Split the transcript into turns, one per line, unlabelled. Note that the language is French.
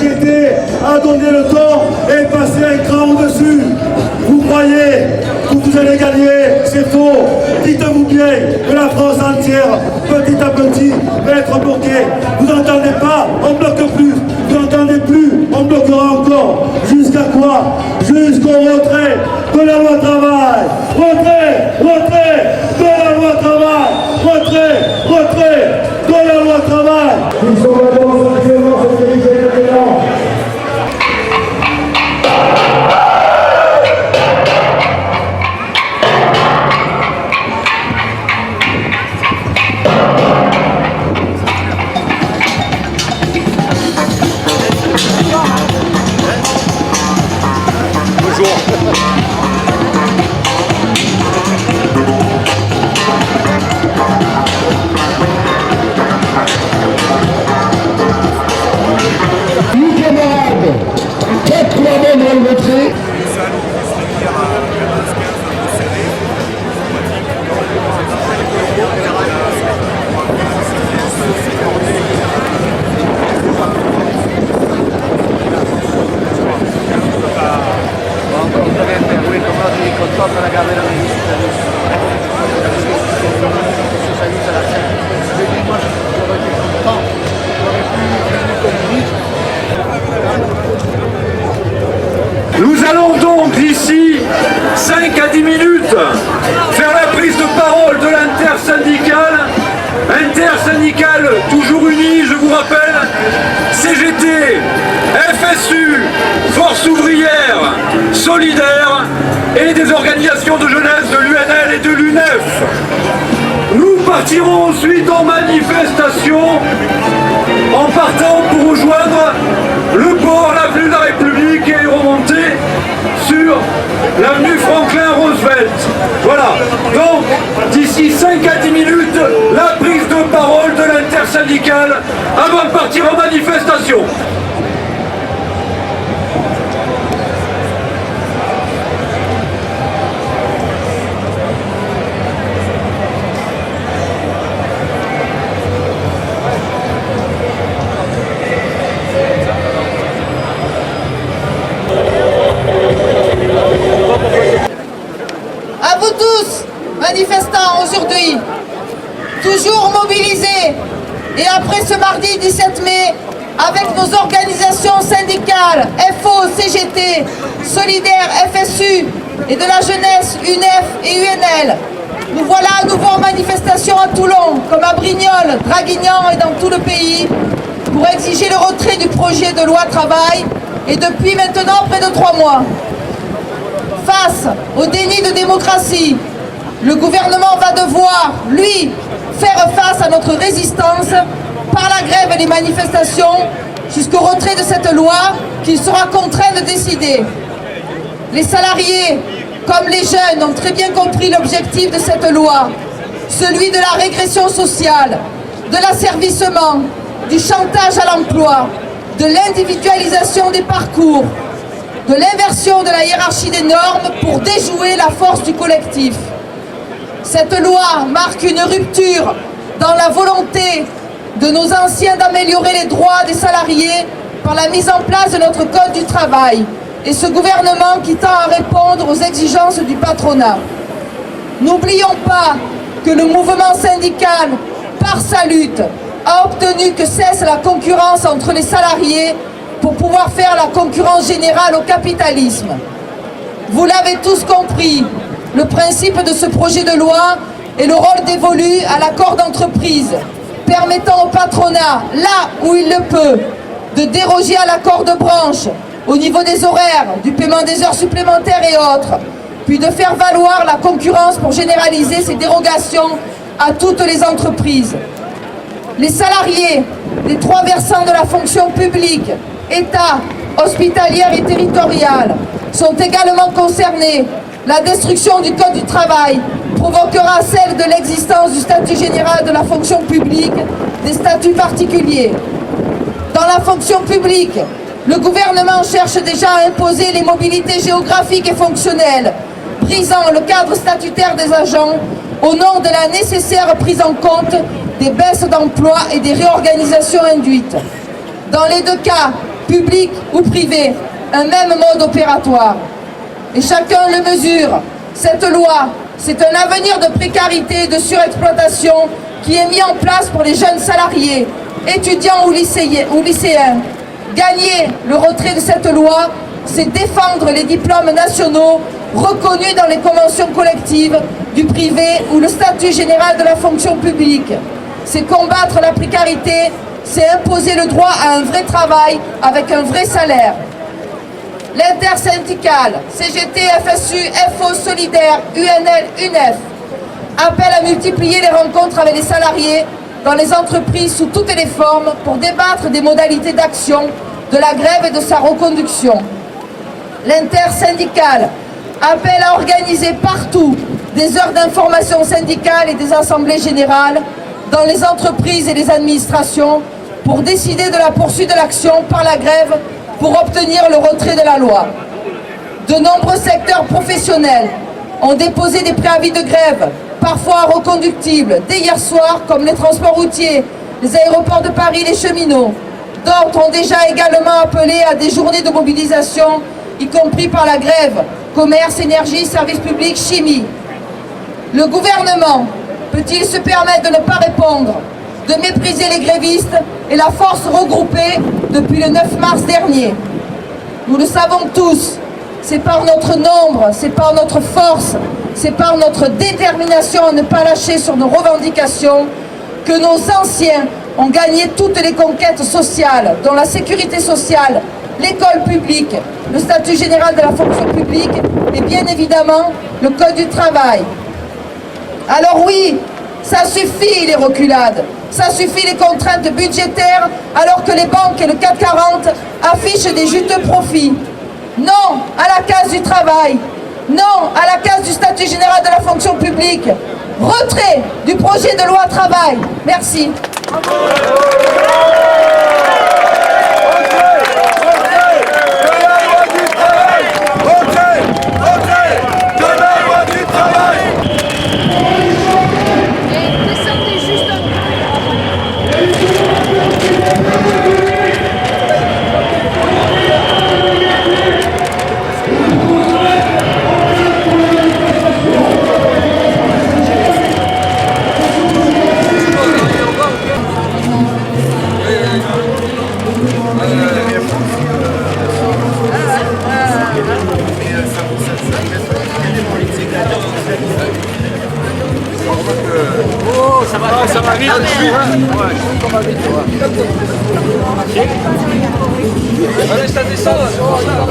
CGT a donné le temps et passé un cran au-dessus. Vous croyez que vous allez gagner, c'est faux. Dites-vous bien que la France entière, petit à petit, va être bloquée. Vous n'entendez pas, on bloque plus. Vous n'entendez plus, on bloquera encore. Jusqu'à quoi? Jusqu'au retrait de la loi travail. Retrait de la loi travail. Retrait de la loi travail. Ils sont d'abord actuellement sécurisés maintenant.
Nous allons donc d'ici 5 à 10 minutes faire la prise de parole de l'intersyndicale toujours unie, je vous rappelle, CGT, FSU, Force ouvrière, Solidaire et des organisations de jeunesse de l'UNL et de l'UNEF. Nous partirons ensuite en manifestation en partant pour rejoindre le port, l'avenue de la République et remonter sur l'avenue Franklin Roosevelt. Voilà, donc d'ici 5 à 10 minutes, la prise de parole de l'intersyndicale avant de partir en manifestation.
À vous tous, manifestants aujourd'hui, toujours mobilisés, et après ce mardi 17 mai, avec nos organisations syndicales, FO, CGT, Solidaire, FSU, et de la jeunesse, UNEF et UNL, nous voilà à nouveau en manifestation à Toulon, comme à Brignoles, Draguignan et dans tout le pays, pour exiger le retrait du projet de loi travail, et depuis maintenant près de 3 mois. Face au déni de démocratie, le gouvernement va devoir, lui, faire face à notre résistance par la grève et les manifestations jusqu'au retrait de cette loi qu'il sera contraint de décider. Les salariés, comme les jeunes, ont très bien compris l'objectif de cette loi, celui de la régression sociale, de l'asservissement, du chantage à l'emploi, de l'individualisation des parcours, de l'inversion de la hiérarchie des normes pour déjouer la force du collectif. Cette loi marque une rupture dans la volonté de nos anciens d'améliorer les droits des salariés par la mise en place de notre Code du travail et ce gouvernement qui tend à répondre aux exigences du patronat. N'oublions pas que le mouvement syndical, par sa lutte, a obtenu que cesse la concurrence entre les salariés pour pouvoir faire la concurrence générale au capitalisme. Vous l'avez tous compris, le principe de ce projet de loi est le rôle dévolu à l'accord d'entreprise, permettant au patronat, là où il le peut, de déroger à l'accord de branche, au niveau des horaires, du paiement des heures supplémentaires et autres, puis de faire valoir la concurrence pour généraliser ces dérogations à toutes les entreprises. Les salariés des 3 versants de la fonction publique, État, hospitalière et territoriale, sont également concernés. La destruction du Code du travail provoquera celle de l'existence du statut général de la fonction publique, des statuts particuliers. Dans la fonction publique, le gouvernement cherche déjà à imposer les mobilités géographiques et fonctionnelles, brisant le cadre statutaire des agents au nom de la nécessaire prise en compte des baisses d'emploi et des réorganisations induites. Dans les 2 cas, public ou privé, un même mode opératoire. Et chacun le mesure. Cette loi, c'est un avenir de précarité et de surexploitation qui est mis en place pour les jeunes salariés, étudiants ou lycéens. Gagner le retrait de cette loi, c'est défendre les diplômes nationaux reconnus dans les conventions collectives du privé ou le statut général de la fonction publique. C'est combattre la précarité, c'est imposer le droit à un vrai travail avec un vrai salaire. L'intersyndicale, CGT, FSU, FO, Solidaire, UNL, UNEF, appelle à multiplier les rencontres avec les salariés dans les entreprises sous toutes les formes pour débattre des modalités d'action, de la grève et de sa reconduction. L'intersyndicale appelle à organiser partout des heures d'information syndicale et des assemblées générales dans les entreprises et les administrations pour décider de la poursuite de l'action par la grève pour obtenir le retrait de la loi. De nombreux secteurs professionnels ont déposé des préavis de grève, parfois reconductibles, dès hier soir, comme les transports routiers, les aéroports de Paris, les cheminots. D'autres ont déjà également appelé à des journées de mobilisation, y compris par la grève, commerce, énergie, services publics, chimie. Le gouvernement peut-il se permettre de ne pas répondre, de mépriser les grévistes et la force regroupée depuis le 9 mars dernier? Nous le savons tous, c'est par notre nombre, c'est par notre force, c'est par notre détermination à ne pas lâcher sur nos revendications que nos anciens ont gagné toutes les conquêtes sociales, dont la sécurité sociale, l'école publique, le statut général de la fonction publique et bien évidemment le code du travail. Alors oui, ça suffit les reculades, ça suffit les contraintes budgétaires alors que les banques et le CAC 40 affichent des juteux profits. Non à la case du travail, non à la case du statut général de la fonction publique, retrait du projet de loi travail. Merci.
Oh, ça va vite. Allez, ça descend.